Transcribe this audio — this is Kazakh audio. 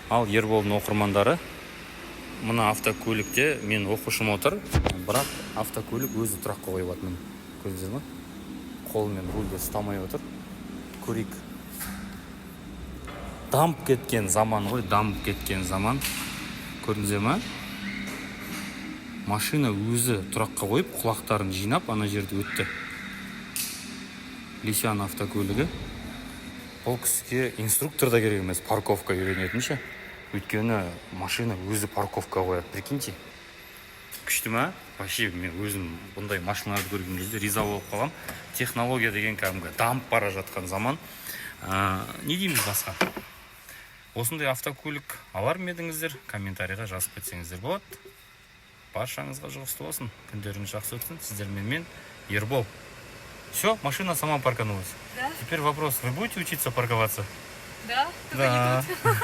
Ал Ерболдың оқырмандары, мына автокөлікте мен оқушым отыр, бірақ автокөлік өзі тұраққа қойып жатыр. Көрдіңіздер ме? Қолымен рульді ұстамай отыр. Көрейік. Дамып кеткен заман ғой, дамып кеткен заман. Көрдіңіздер ме? Машина өзі тұраққа қойып, құлақтарын жинап, ана жерде өтті. Лисян автокөлігі. Бұл кісіге инструктор да керек емес, парковка үйренетінші. Өйткені машина өзі парковка қояды, прикиньте. Күшті ма? Вообще мен өзім бұндай машиналарды көрген кезде риза болып қалам. Технология деген кәдімгі дамып бара жатқан заман. Не дейміз басқа? Осындай автокөлік алар ма едіңіздер? Комментарийға жазып кетсеңіздер болады. Баршаңызға жұғысты болсын. Күндеріңіз жақсы өтсін. Сіздермен мен Ербол. Все, машина сама парканулась. Да? Теперь вопрос, вы будете учиться парковаться? Да? Только не тут.